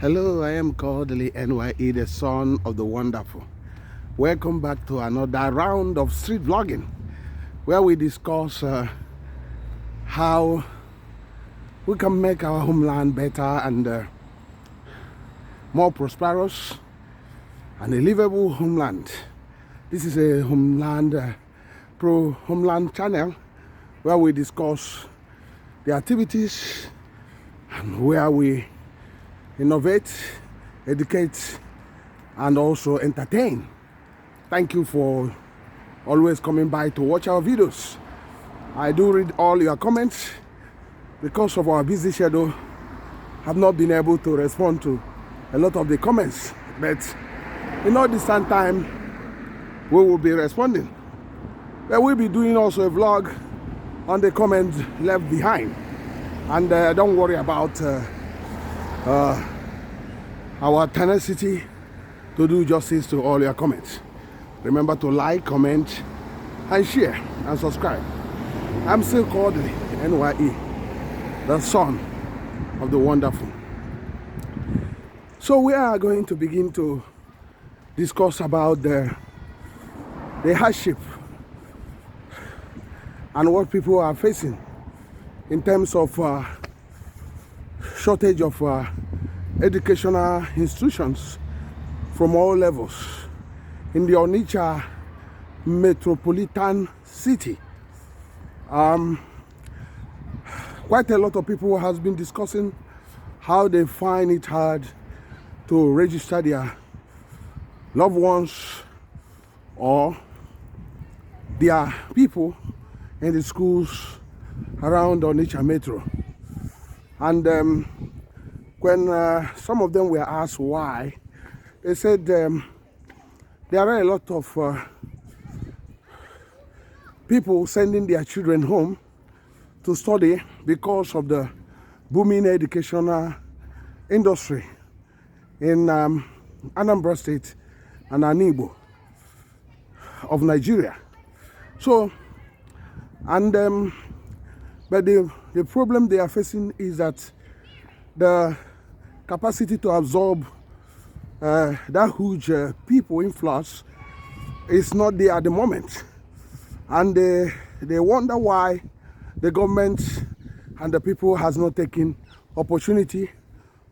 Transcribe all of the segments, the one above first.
Hello, I am Kodili-nye, the son of the wonderful. Welcome back to another round of street vlogging, where we discuss how we can make our homeland better and more prosperous and a livable homeland. This is a homeland pro-homeland channel where we discuss the activities and where we innovate, educate, and also entertain. Thank you for always coming by to watch our videos. I do read all your comments. Because of our busy schedule, have not been able to respond to a lot of the comments, but in all distant time we will be responding. But we'll be doing also a vlog on the comments left behind, and don't worry about our tenacity to do justice to all your comments. Remember to like, comment, and share, and subscribe. I'm still Kodili-nye, the son of the wonderful. So we are going to begin to discuss about the hardship and what people are facing in terms of shortage of educational institutions from all levels in the Onitsha metropolitan city. Quite a lot of people has been discussing how they find it hard to register their loved ones or their people in the schools around Onitsha metro. And when some of them were asked why, they said there are a lot of people sending their children home to study because of the booming educational industry in Anambra State and Anibo of Nigeria. So, and but the problem they are facing is that the capacity to absorb that huge people influx is not there at the moment, and they wonder why the government and the people has not taken opportunity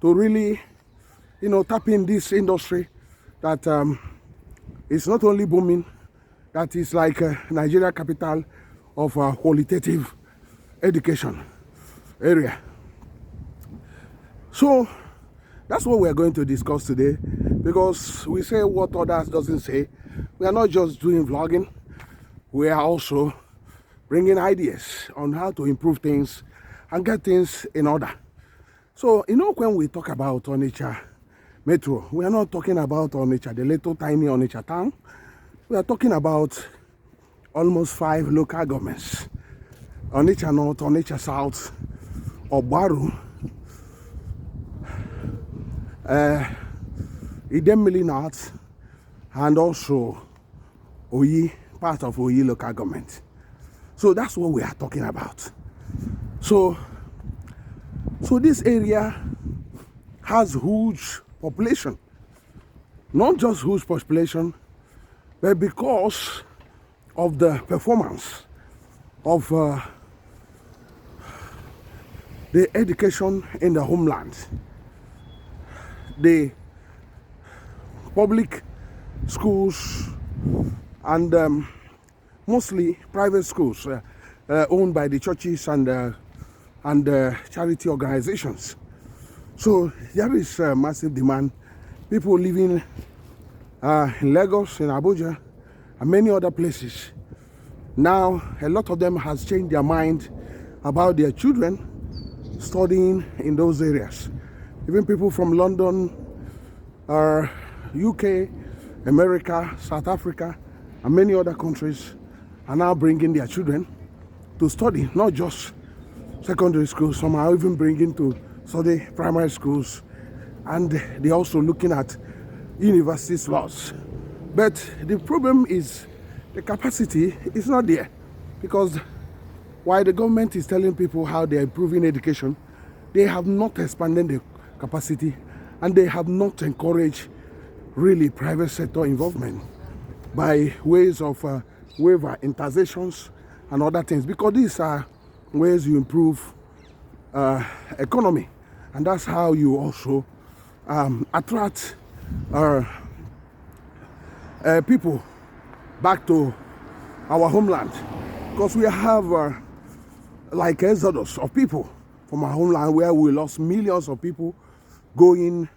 to really, tap in this industry that is not only booming, that is like Nigeria capital of qualitative education area. So that's what we are going to discuss today, because we say what others doesn't say. We are not just doing vlogging, we are also bringing ideas on how to improve things and get things in order. So, when we talk about Onitsha Metro, we are not talking about Onitsha, the little tiny Onitsha town. We are talking about almost 5 local governments: Onitsha North, Onitsha South, Obaru, Idemili North, and also Oyi, part of Oyi local government. So that's what we are talking about. So this area has huge population, not just huge population, but because of the performance of the education in the homeland. The public schools and mostly private schools owned by the churches and charity organizations. So there is massive demand. People living in Lagos, in Abuja, and many other places. Now, a lot of them has changed their mind about their children studying in those areas. Even people from London, UK, America, South Africa, and many other countries are now bringing their children to study, not just secondary schools. Some are even bringing to study primary schools, and they're also looking at university slots. But the problem is the capacity is not there, because while the government is telling people how they're improving education, they have not expanded the capacity and they have not encouraged really private sector involvement by ways of waiver, intercessions, and other things, because these are ways you improve economy, and that's how you also attract people back to our homeland, because we have like exodus of people from our homeland, where we lost millions of people going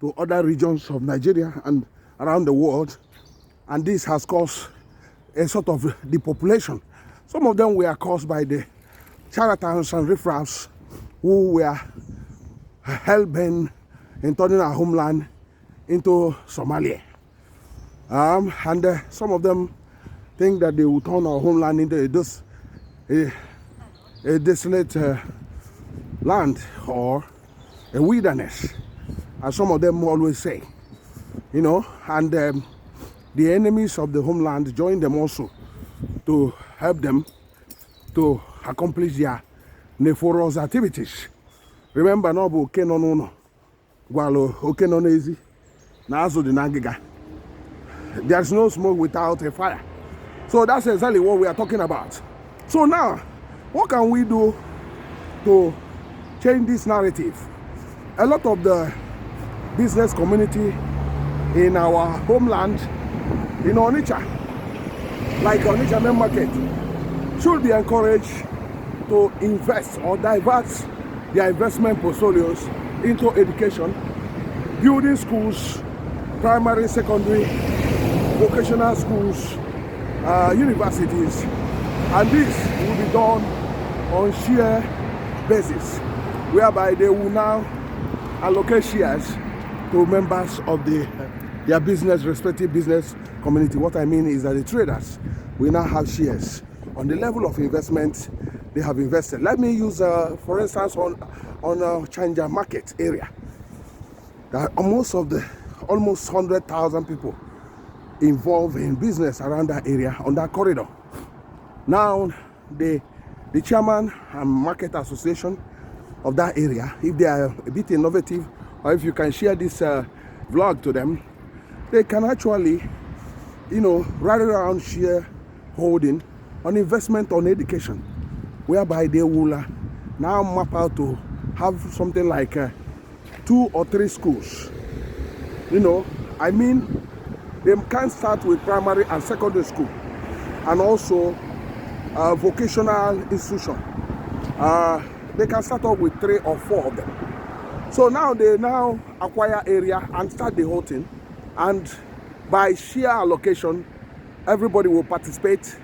to other regions of Nigeria and around the world, and this has caused a sort of depopulation. Some of them were caused by the charlatans and riffraffs who were hell-bent in turning our homeland into Somalia. And some of them think that they will turn our homeland into a desolate land or a wilderness, as some of them always say, you know. And the enemies of the homeland join them also to help them to accomplish their nefarious activities. Remember, no bu oke no n'ụlọ gwalo oke no n'ezi na azụ dị na ngịga. There's no smoke without a fire. So that's exactly what we are talking about. So now, what can we do to change this narrative? A lot of the business community in our homeland, in Onitsha, like Onitsha main market, should be encouraged to invest or divert their investment portfolios into education, building schools, primary, secondary, vocational schools, universities, and this will be done on share basis, whereby they will now allocate shares to members of their business, respective business community. What I mean is that the traders will now have shares on the level of investment they have invested. Let me use, for instance, on Chanja market area. There are almost 100,000 people involved in business around that area, on that corridor. Now, the chairman and market association of that area, if they are a bit innovative, or if you can share this vlog to them, they can actually, you know, rally around share holding on investment on education, whereby they will now map out to have something like 2 or 3 schools. You know, I mean, they can start with primary and secondary school, and also vocational institution. They can start off with 3 or 4 of them. So now they acquire area and start the whole thing, and by sheer allocation, everybody will participate,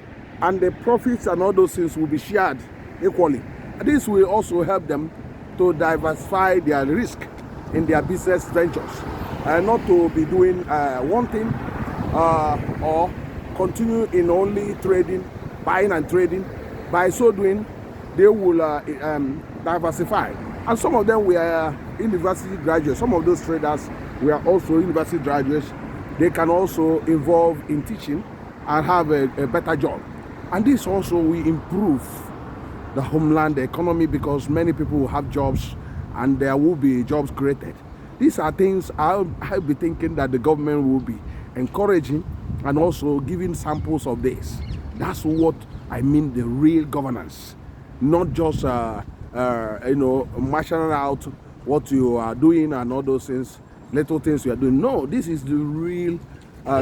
and the profits and all those things will be shared equally. This will also help them to diversify their risk in their business ventures, and not to be doing one thing or continue in only trading, buying and trading. By so doing, they will diversify. And some of them were university graduates. Some of those traders were also university graduates. They can also involve in teaching and have a better job. And this also will improve the homeland economy, because many people will have jobs and there will be jobs created. These are things I'll be thinking that the government will be encouraging and also giving samples of this. That's what I mean, the real governance, not just you know, marshing out what you are doing and all those things, little things you are doing. No, this is the real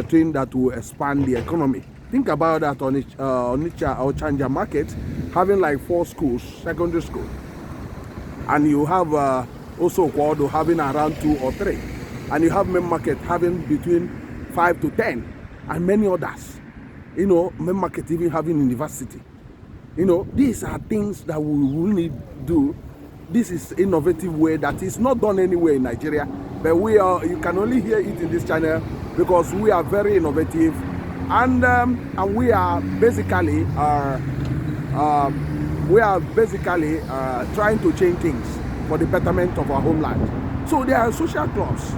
thing that will expand the economy. Think about that on Onitsha or Chanja market, having like 4 schools, secondary school, and you have also Kwado having around 2 or 3, and you have main market having between 5 to 10, and many others. You know, main market even having university. You know, these are things that we will need to do. This is innovative way that is not done anywhere in Nigeria, but you can only hear it in this channel because we are very innovative, and we are basically trying to change things for the betterment of our homeland. So there are social clubs.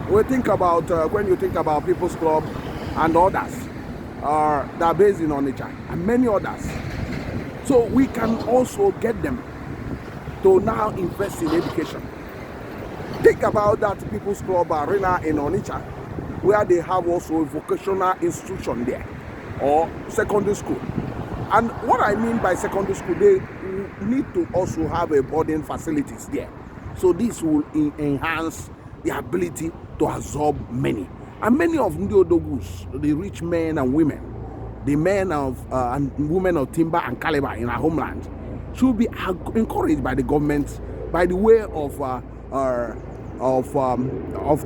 We think about when you think about People's Club and others that are based in Onitsha and many others. So we can also get them to now invest in education. Think about that People's Club Arena in Onitsha, where they have also a vocational institution there, or secondary school. And what I mean by secondary school, they need to also have a boarding facilities there. So this will enhance the ability to absorb many. And many of Ndiodogus, the rich men and women, the men of and women of timber and caliber in our homeland, should be encouraged by the government by the way of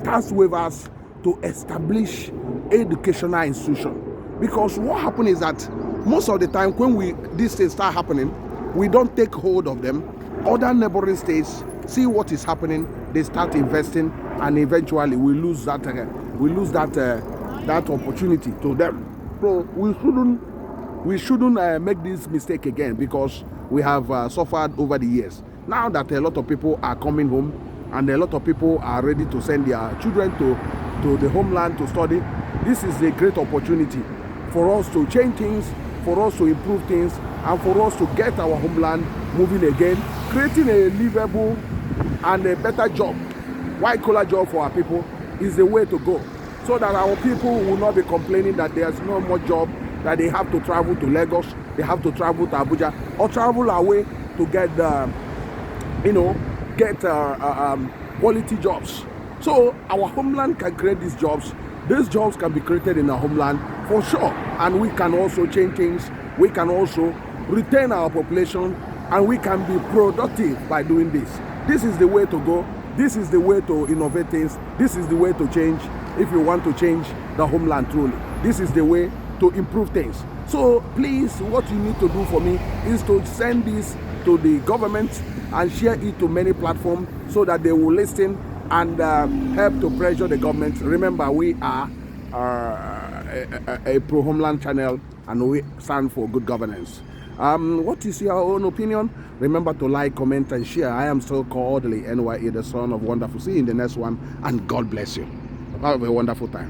tax waivers to establish educational institution. Because what happens is that most of the time when these things start happening, we don't take hold of them. Other neighboring states see what is happening, they start investing, and eventually we lose that that opportunity to them. So we shouldn't make this mistake again, because we have suffered over the years. Now that a lot of people are coming home and a lot of people are ready to send their children to the homeland to study, this is a great opportunity for us to change things, for us to improve things, and for us to get our homeland moving again, creating a livable and a better job, white-collar job for our people is the way to go, so that our people will not be complaining that there's no more job, that they have to travel to Lagos, they have to travel to Abuja, or travel away to get quality jobs. So our homeland can create these jobs. These jobs can be created in our homeland for sure, and we can also change things. We can also retain our population, and we can be productive by doing this. This is the way to go. This is the way to innovate things. This is the way to change if you want to change the homeland truly. This is the way to improve things. So please, what you need to do for me is to send this to the government and share it to many platforms so that they will listen and help to pressure the government. Remember, we are a pro-homeland channel, and we stand for good governance. What is your own opinion? Remember to like, comment, and share. I am so Kodili-nye, the son of wonderful. See you in the next one, and God bless you. Have a wonderful time.